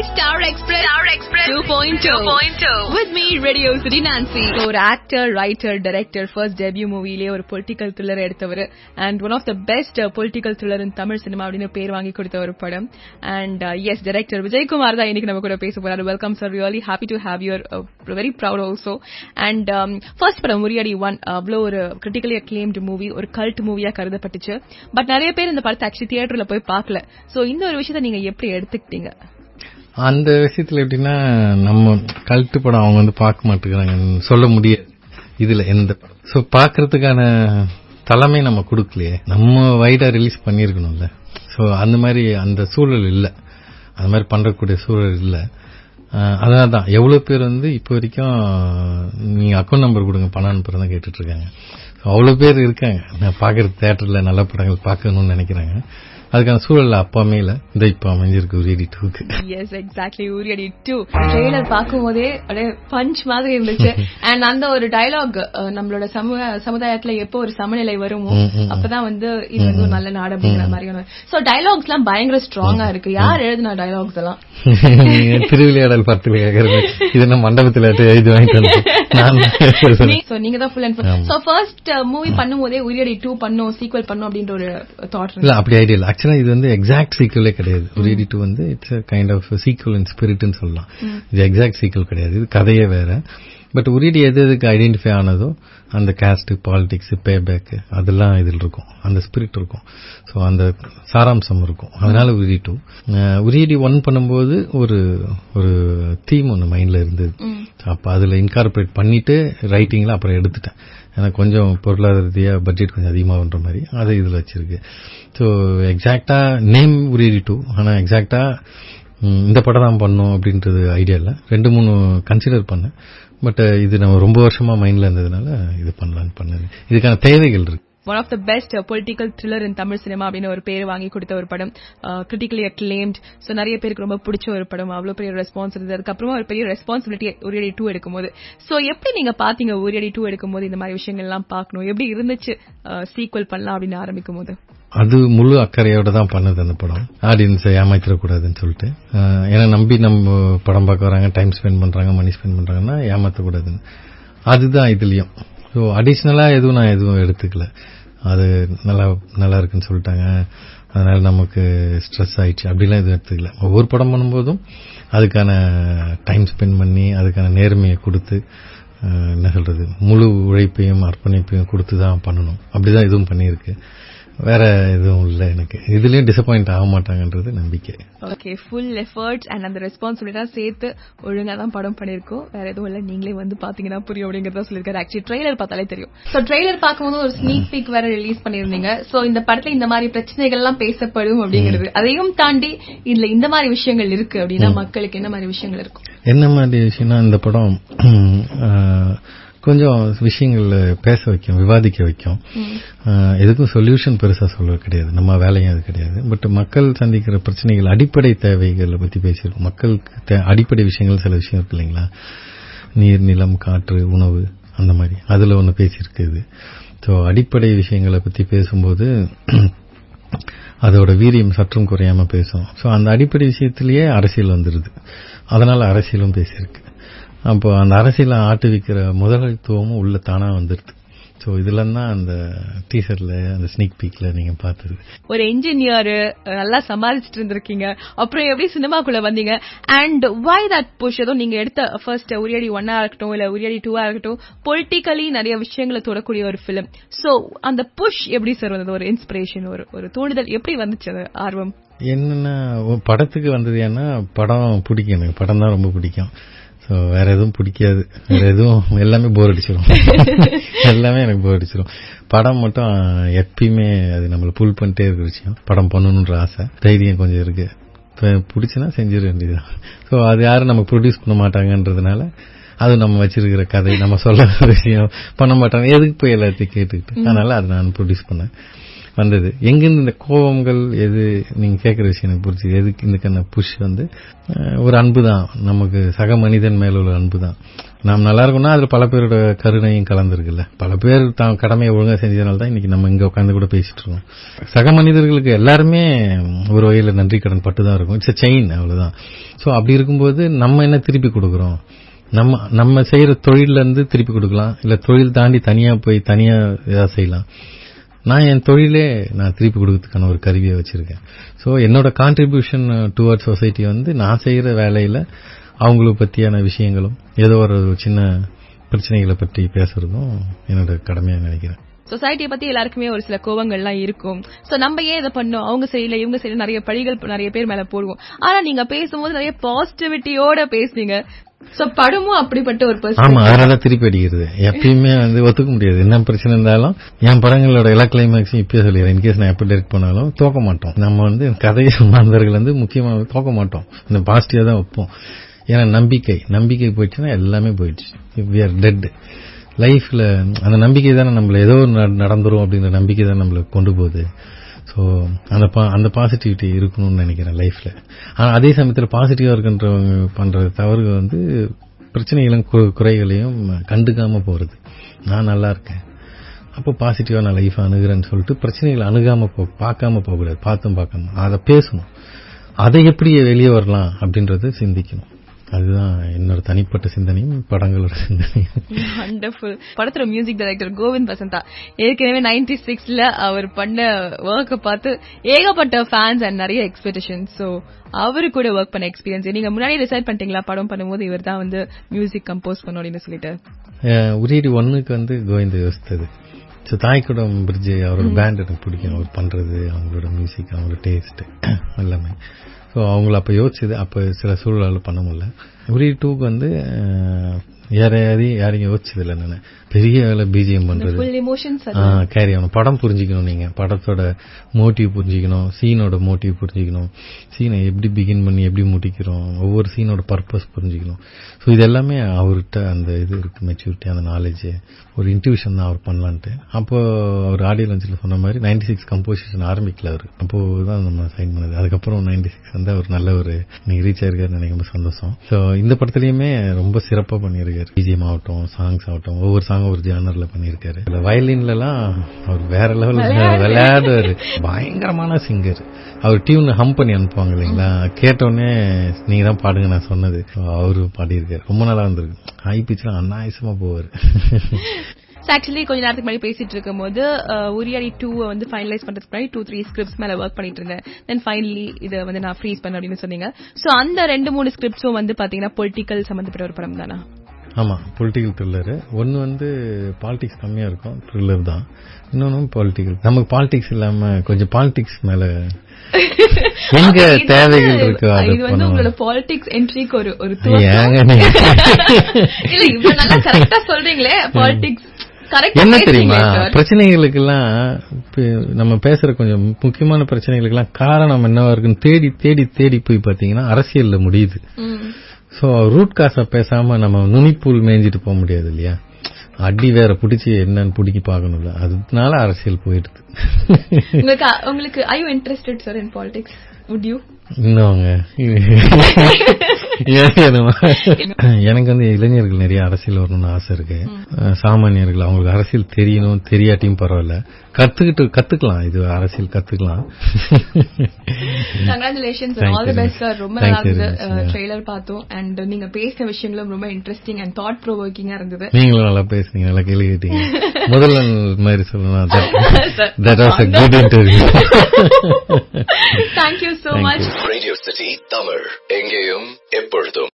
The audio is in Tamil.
Star Express 2.2 with me Radio City Nancy. ஒரு actor, writer, director, first debut movieலே ஒரு political thriller எடுத்தவர் and one of the best political thriller in Tamil cinema அப்படினு பேர் வாங்கி கொடுத்த ஒரு படம். And yes, director Vijay Kumar தான் இன்னைக்கு நம்ம கூட பேச போறாரு. Welcome sir, really happy to have you, very proud also. And first படம் முறியடி 1 அவ்வளவு ஒரு critically acclaimed movie, ஒரு cult மூவியா கருதப்பட்டுச்சு. பட் நிறைய பேர் இந்த படத்தை ஆக்சுவலி தியேட்டர்ல போய் பார்க்கல. சோ இந்த ஒரு விஷயத்தை நீங்க எப்படி எடுத்துக்கிட்டீங்க? அந்த விஷயத்துல எப்படின்னா, நம்ம கல்ட்டு படம் அவங்க வந்து பார்க்க மாட்டேங்கிறாங்கன்னு சொல்ல முடியாது இதுல எந்த படம். சோ பாக்குறதுக்கான தலைமை நம்ம கொடுக்கலையே, நம்ம வைடா ரிலீஸ் பண்ணிருக்கணும்ல. சோ அந்த மாதிரி அந்த சூழல் இல்ல, அந்த மாதிரி பண்றக்கூடிய சூழல் இல்ல. அதான் எவ்வளவு பேர் வந்து இப்ப வரைக்கும் நீங்க அக்கௌண்ட் நம்பர் கொடுங்க பணம் அனுப்புறதான் கேட்டுட்டு இருக்காங்க. அவ்வளவு பேர் இருக்காங்க நான் பாக்குற தியேட்டர்ல நல்ல படங்கள் பார்க்கணும்னு நினைக்கிறாங்க. அதுக்கான சூழல்ல அப்பாமே இல்ல, இந்த இப்ப அமைஞ்சிருக்கு உரியடி 2க்கு. எஸ் எக்ஸாக்ட்லி, உரியடி 2 ட்ரெய்லர் பார்க்கும்போதே அப்படியே பஞ்ச் மாதிரி இருந்துச்சு. அண்ட் அந்த ஒரு டயலாக், நம்மளோட சமுதாயத்துல எப்போ ஒரு சமநிலை வருமோ அப்பதான் வந்து இது வந்து ஒரு நல்ல நாடு அப்படிங்கிற மாதிரியான. சோ டயலாக்ஸ் எல்லாம் பயங்கர ஸ்ட்ராங்கா இருக்கு. யார் எழுதின டயலாக்ஸ் எல்லாம்? திருவிளையாடல் படத்துல கேக்குறது, இது என்ன மண்டபத்துல எழுதி வாங்கிட்டு நீங்க தான் full and full. So first movie பண்ணும்போதே உரியடி 2 பண்ணும், சீக்வல் பண்ணும் அப்படின்ற ஒரு தாட் இல்ல? அப்படி ஐடியா இல்ல. ஆக்சுவலா இது வந்து எக்ஸாக்ட் சீக்வலே கிடையாது. உரியடி 2 வந்து it's a kind of sequel in ஸ்பிரிட்னு சொல்லலாம். இது எக்ஸாக்ட் சீக்வல் கிடையாது, இது கதையே வேற. பட் உரியடி எதுக்கு ஐடென்டிஃபை ஆனதோ அந்த காஸ்ட், பாலிடிக்ஸ், பேபேக் அதெல்லாம் இதில் இருக்கும், அந்த ஸ்பிரிட் இருக்கும். ஸோ அந்த சாராம்சம் இருக்கும். அதனால உரியடி 2. உரியடி 1 பண்ணும்போது ஒரு ஒரு தீம் ஒன்று மைண்ட்ல இருந்தது. அப்ப அதுல இன்கார்பரேட் பண்ணிட்டு ரைட்டிங்ல அப்புறம் எடுத்துட்டேன். ஏன்னா கொஞ்சம் பொருளாதார ரீதியா பட்ஜெட் கொஞ்சம் அதிகமாகன்ற மாதிரி அதை இதுல வச்சிருக்கு. ஸோ எக்ஸாக்டா நேம் உரியடி 2, ஆனா எக்ஸாக்டா இந்த படம் தான் பண்ணும் அப்படின்றது ஐடியா இல்ல. 2-3 கன்சிடர் பண்ணேன். பட் இது நம்ம ரொம்ப வருஷமா மைண்ட்ல இருந்ததுனால இது பண்ணலான்னு பண்ணது. இதுக்கான தேவைகள் இருக்கு. One of the best political thriller in Tamil cinema அப்படின்னு ஒரு பேர் வாங்கி கொடுத்த ஒரு படம், கிரிட்டிக்கலி அக்ளைம்ட். சோ நிறைய பேருக்கு ரொம்ப பிடிச்ச ஒரு படம், அவ்வளவு பெரிய ரெஸ்பான்ஸ் இருந்தது. அதுக்கப்புறமா ஒரு பெரிய ரெஸ்பான்சிபிலிட்டி உரியடி 2 எடுக்கும்போது. சோ எப்படி நீங்க பாத்தீங்க உரியடி 2 எடுக்கும்போது? இந்த மாதிரி விஷயங்கள் எல்லாம் பார்க்கணும், எப்படி இருந்துச்சு சீக்வல் பண்ணலாம் அப்படின்னு ஆரம்பிக்கும் போது? அது முழு அக்கறையோட தான் பண்ணது அந்த படம். ஆடியன்ஸை ஏமாத்திடக்கூடாதுன்னு சொல்லிட்டு. ஏன்னா நம்பி நம்ம படம் பார்க்க வராங்க, டைம் ஸ்பெண்ட் பண்றாங்க, மணி ஸ்பெண்ட் பண்றாங்கன்னா ஏமாத்தக்கூடாதுன்னு. அதுதான் இதுலயும். ஸோ அடிஷ்னலா நான் எதுவும் எடுத்துக்கல. அது நல்லா இருக்குன்னு சொல்லிட்டாங்க, அதனால நமக்கு ஸ்ட்ரெஸ் ஆயிடுச்சு அப்படிலாம் எதுவும் எடுத்துக்கல. ஒவ்வொரு படம் பண்ணும்போதும் அதுக்கான டைம் ஸ்பெண்ட் பண்ணி அதுக்கான நேர்மையை கொடுத்து, என்ன சொல்றது, முழு உழைப்பையும் அர்ப்பணிப்பையும் கொடுத்து தான் பண்ணணும். அப்படிதான் இதுவும் பண்ணியிருக்கு. வேற எதுவும் இல்ல எனக்கு. இதுலயும் டிசப்பாயிண்ட் ஆக மாட்டாங்கன்றது நம்பிக்கை. ஓகே, ஃபுல் எஃபர்ட்ஸ் அண்ட் அந்த ரெஸ்பான்சிபிலிட்டா சேர்த்து ஒழுங்கா தான் படம் பண்ணிருக்கோம். வேற எதுவும் இல்ல, நீங்களே வந்து பாத்தீங்கன்னா புரியும் அப்படிங்கறத சொல்லிருக்காரு. ஆக்சுவலி ட்ரெய்லர் பார்த்தாலே தெரியும். சோ ட்ரெய்லர் பார்க்கும்போது ஒரு ஸ்னீக் பீக் வேற ரிலீஸ் பண்ணிருந்தீங்க. சோ இந்த படத்துல இந்த மாதிரி பிரச்சனைகள் எல்லாம் பேசப்படும் அப்படிங்கிறது, அதையும் தாண்டி இதுல இந்த மாதிரி விஷயங்கள் இருக்கு அப்படின்னா மக்களுக்கு என்ன மாதிரி விஷயங்கள் இருக்கும்? என்ன மாதிரி விஷயம்னா, இந்த படம் கொஞ்சம் விஷயங்கள் பேச வைக்கும், விவாதிக்க வைக்கும். எதுக்கும் சொல்யூஷன் பெருசா சொல்ல கிடையாது, நம்ம வேலையும் அது கிடையாது. பட் மக்கள் சந்திக்கிற பிரச்சனைகள், அடிப்படை தேவைகளை பத்தி பேசியிருக்கோம். மக்களுக்கு அடிப்படை விஷயங்கள் சில விஷயம் இருக்கு இல்லைங்களா, நீர், நிலம், காற்று, உணவு, அந்த மாதிரி அதுல ஒண்ணு பேசியிருக்கு. ஸோ அடிப்படை விஷயங்களை பத்தி பேசும்போது அதோட வீரியம் சற்றும் குறையாம பேசும். ஸோ அந்த அடிப்படை விஷயத்திலேயே அரசியல் வந்துருது, அதனால அரசியலும் பேசியிருக்கு. அப்போ அந்த அரசியல ஆட்டுவிக்கிற முதலாளித்துவமும் உள்ள தானா வந்துருது. சோ இதெல்லாம் தான் அந்த டீசர்ல, அந்த ஸ்னீக் பீக்ல நீங்க பார்த்தது. ஒரு இன்ஜினியர் நல்லா சமாளிச்சுட்டு இருந்திருக்கீங்க, அப்புறம் எப்படி சினிமாக்குள்ள வந்தீங்க? And why that push? ஏதோ நீங்க எடுத்த ஃபர்ஸ்ட் உரியடி 1 இருக்கட்டும், இல்ல உரியடி 2 இருக்கட்டும், பொலிட்டிக்கலி நிறைய விஷயங்களை தொடக்கூடிய ஒரு பிலிம். சோ அந்த புஷ் எப்படி சார் வந்தது? ஒரு இன்ஸ்பிரேஷன், ஒரு தூண்டுதல் எப்படி வந்துச்சு? அது ஆர்வம் என்னன்னா, படத்துக்கு வந்தது ஏன்னா படம் பிடிக்கும், எனக்கு படம் தான் ரொம்ப பிடிக்கும். வேற எதுவும் பிடிக்காது, வேற எதுவும் எல்லாமே போர் அடிச்சிடும். எல்லாமே எனக்கு போர் அடிச்சிடும். படம் மட்டும் எப்பயுமே அது நம்மள புல் பண்ணிட்டே இருக்கிற விஷயம். படம் பண்ணணுன்ற ஆசை, தைரியம் கொஞ்சம் இருக்கு. பிடிச்சுன்னா செஞ்சிட வேண்டியதுதான். ஸோ அது யாரும் நம்ம ப்ரொடியூஸ் பண்ண மாட்டாங்கன்றதுனால, அது நம்ம வச்சிருக்கிற கதை, நம்ம சொல்ல விஷயம் பண்ண மாட்டாங்க, எதுக்கு போய் எல்லாத்தையும் கேட்டுக்கிட்டு, அதனால அதை நான் ப்ரொடியூஸ் பண்ணேன். வந்தது. எங்கிருந்து இந்த கோபங்கள் எது நீங்க கேட்கிற விஷயம் எனக்கு புரிச்சு. எதுக்கு இதுக்கான புஷ் வந்து ஒரு அன்பு தான், நமக்கு சக மனிதன் மேல உள்ள அன்பு தான். நாம் நல்லா இருக்கோம்னா அதுல பல பேரோட கருணையும் கலந்துருக்குல்ல. பல பேர் தான் கடமையை ஒழுங்கா செஞ்சதுனால தான் இன்னைக்கு நம்ம இங்க உட்காந்து கூட பேசிட்டு இருக்கோம். சக மனிதர்களுக்கு எல்லாருமே ஒரு வகையில நன்றி கடன் பட்டு தான் இருக்கும். இட்ஸ் செயின், அவ்வளவுதான். சோ அப்படி இருக்கும்போது நம்ம என்ன திருப்பி கொடுக்கறோம்? நம்ம செய்யற தொழில இருந்து திருப்பி கொடுக்கலாம், இல்ல தொழில் தாண்டி தனியா போய் தனியா ஏதாவது செய்யலாம். நான் என் தொழிலே நான் திருப்பி கொடுக்கறதுக்கான ஒரு கருவியை வச்சிருக்கேன். சோ என்னோட கான்ட்ரிபியூஷன் டுவர்ட்ஸ் சொசைட்டி வந்து நான் செய்யற வேலையில அவங்களுக்கு பத்தியான விஷயங்களும் ஏதோ ஒரு சின்ன பிரச்சனைகளை பற்றி பேசுறதும் என்னோட கடமையா நினைக்கிறேன். சொசைட்டியை பத்தி எல்லாருக்குமே ஒரு சில கோவங்கள்லாம் இருக்கும். சோ நம்ம ஏன் இதை பண்ணோம், அவங்க சரியில்லை இவங்க சரியில்லை, நிறைய பழிகள் நிறைய பேர் மேல போடுவோம். ஆனா நீங்க பேசும்போது நிறைய பாசிட்டிவிட்டியோட பேசுவீங்க. சோ படமும் அப்படிப்பட்ட ஒரு பர்சன். ஆமா, அதனால திருப்பி அடிக்கிறது எப்பயுமே வந்து ஒத்துக்க முடியாது. என்ன பிரச்சனை இருந்தாலும் என் படங்களோட எல்லா கிளைமேக்ஸும் இப்பயே சொல்லிடுறேன். இன்கேஸ் நான் எப்ப டைரக்ட் பண்ணாலும் தோக்க மாட்டோம். நம்ம வந்து கதையை மாந்தர்கள் வந்து முக்கியமா தோக்க மாட்டோம். இந்த பாசிட்டிவா தான் வைப்போம். ஏன்னா நம்பிக்கை போயிடுச்சுன்னா எல்லாமே போயிடுச்சு. we are dead. லைஃப்ல அந்த நம்பிக்கை தானே நம்மள ஏதோ நடந்துரும் அப்படிங்கிற நம்பிக்கை தான் நம்மள கொண்டு போகுது. ஸோ அந்த பாசிட்டிவிட்டி இருக்கணும்னு நினைக்கிறேன் லைஃப்ல. ஆனால் அதே சமயத்தில் பாசிட்டிவா இருக்குன்றவங்க பண்ற தவறு வந்து பிரச்சனைகளும் குறைகளையும் கண்டுக்காம போறது. நான் நல்லா இருக்கேன், அப்போ பாசிட்டிவா நான் லைஃப் அணுகிறேன்னு சொல்லிட்டு பிரச்சனைகளை அணுகாம பார்க்காம போகக்கூடாது. பார்க்காம அதை பேசணும். அதை எப்படி வெளியே வரலாம் அப்படின்றத சிந்திக்கணும். அதுதான் என்னோட தனிப்பட்ட சிந்தனையும் படங்களோட சிந்தனையும். வண்டர்ஃபுல். படத்தோட மியூசிக் டைரக்டர் கோவிந்த் வசந்தா ஏற்கனவே 96ல அவர் பண்ண ஒர்க்கை பார்த்து ஏகப்பட்ட ஃபேன்ஸ் அண்ட் நிறைய எக்ஸ்பெக்டேஷன்ஸ். ஸோ அவரு கூட ஒர்க் பண்ண எக்ஸ்பீரியன்ஸ் நீங்க முன்னாடி டிசைட் பண்ணிட்டீங்களா படம் பண்ணும்போது இவர் தான் வந்து மியூசிக் கம்போஸ் பண்ணணும் அப்படின்னு சொல்லிட்டு? உரியடி 1க்கு வந்து கோவிந்த் யோசித்தது. ஸோ தாய்க்குடம் பிரிட்ஜ் அவரோட பேண்ட் எனக்கு பிடிக்கும். அவர் பண்றது, அவங்களோட மியூசிக், அவங்களோட டேஸ்ட் எல்லாமே. ஸோ அவங்கள அப்ப யோசிச்சது. அப்ப சில சூழலால பண்ண முடியல. உரிய 2க்கு வந்து யாரையும் யோசிச்சது இல்லை. நான் பெரிய வேலை பிஜிஎம் பண்றது, கேரி ஆகணும். படம் புரிஞ்சுக்கணும், நீங்க படத்தோட மோட்டிவ் புரிஞ்சுக்கணும், சீனோட மோட்டிவ் புரிஞ்சுக்கணும், சீனை எப்படி பிகின் பண்ணி எப்படி முடிக்கிறோம், ஒவ்வொரு சீனோட பர்பஸ் புரிஞ்சுக்கணும். ஸோ இது எல்லாமே அவர்கிட்ட அந்த இது இருக்கு, மெச்சூரிட்டி, அந்த நாலேஜ், ஒரு இன்ட்யூஷன் தான் அவர் பண்ணலான்ட்டு. அப்போ அவர் ஆடியோ லான்ச்சில் சொன்ன மாதிரி 96 கம்போசிஷன் ஆரம்பிக்கல அவர். அப்போதான் நம்ம சைன் பண்ணது. அதுக்கப்புறம் 96 வந்து அவர் நல்ல ஒரு நீங்க ரீச் ஆயிருக்காரு நினைக்கும் போது சந்தோஷம். ஸோ இந்த படத்துலயுமே ரொம்ப சிறப்பா பண்ணியிருக்காரு. பிஜிஎம் ஆகட்டும், சாங்ஸ் ஆகட்டும், ஒவ்வொரு சாங் ஒரு ஜானர்ல பண்ணியிருக்காரு. வயலின்ல எல்லாம் அவர் வேற லெவல்ல விளையாடுவாரு. பயங்கரமான சிங்கர். அவர் டியூன் ஹம் பண்ணி அனுப்புவாங்க இல்லைங்களா, கேட்டோடனே நீங்க தான் பாடுங்க நான் சொன்னது. அவரு பாடியிருக்காரு. ரொம்ப நல்லா வந்திருக்கு. ஹை பிச்ல அநாயசமா போவாரு. ஆக்சுவலி கொஞ்ச நேரத்துக்கு முன்னாடி பேசிட்டு இருக்கும் போது உரியாடி 2 வந்து ஃபைனலைஸ் பண்றதுக்கு முன்னாடி 2-3 ஸ்கிரிப்ட்ஸ் மேல ஒர்க் பண்ணிட்டு இருந்தேன். தென் ஃபைனலி இதை வந்து நான் ஃப்ரீஸ் பண்ண அப்படின்னு சொன்னீங்க. சோ அந்த 2-3 ஸ்கிரிப்ட்ஸும் வந்து பாத்தீங்கன்னா பொலிட்டிக்கல் சம்பந்தப்பட்ட ஒரு படம் தானா? ஆமா, பொலிட்டிக்கல் த்ரில்லர். ஒன்னு வந்து பாலிடிக்ஸ் கம்மியா இருக்கும், த்ரில்லர் தான். இன்னொன்னு பொலிட்டிக்கல். நமக்கு பாலிடிக்ஸ் இல்லாம கொஞ்சம் பாலிடிக்ஸ் மேல எங்க தேவைகள் இருக்கு. இது வந்து உங்களோட பாலிடிக்ஸ் என்ட்ரிக்கு ஒரு இல்ல இவ்வளவு நல்லா கரெக்டா சொல்றீங்களே. பாலிடிக்ஸ் என்ன தெரியுமா, பிரச்சனைகளுக்கு எல்லாம் நம்ம பேசுற கொஞ்சம் முக்கியமான பிரச்சனைகளுக்கு எல்லாம் காரணம் என்னவா இருக்குன்னு தேடி தேடி தேடி போய் பாத்தீங்கன்னா அரசியல்ல முடியுது. சோ ரூட் காசா பேசாம நம்ம நுனிப்பூல் மேய்ஞ்சிட்டு போக முடியாது இல்லையா. அடி வேற பிடிச்சி என்னன்னு பிடிக்கி பாக்கணும்ல, அதனால அரசியல் போயிடுது. உங்களுக்கு are you interested sir in politics? Would you? இன்னும் எனக்கு வந்து இளைஞர்கள் நிறைய அரசியல் வரணும்னு ஆசை இருக்கு. சாமானியர்கள் அவங்களுக்கு அரசியல் தெரியணும், தெரியாட்டியும் பரவாயில்ல, கத்துக்கலாம். இது அரசியல் கத்துக்கலாம். Congratulations, all the best sir. ரொம்ப நல்லா இருந்தது ட்ரெய்லர் பார்த்தோம். அண்ட் நீங்க பேசின விஷயங்களும் ரொம்ப இன்ட்ரெஸ்டிங் அண்ட் தாட் ப்ரோவோக்கிங்கா இருந்தது. நீங்களும் நல்லா பேசுனீங்க, நல்லா கேள்வி கேட்டீங்க. முதல்ல மாதிரி சொல்லணும், that was a good interview. Thank you so much. Radio City Tamil, எங்கேயும்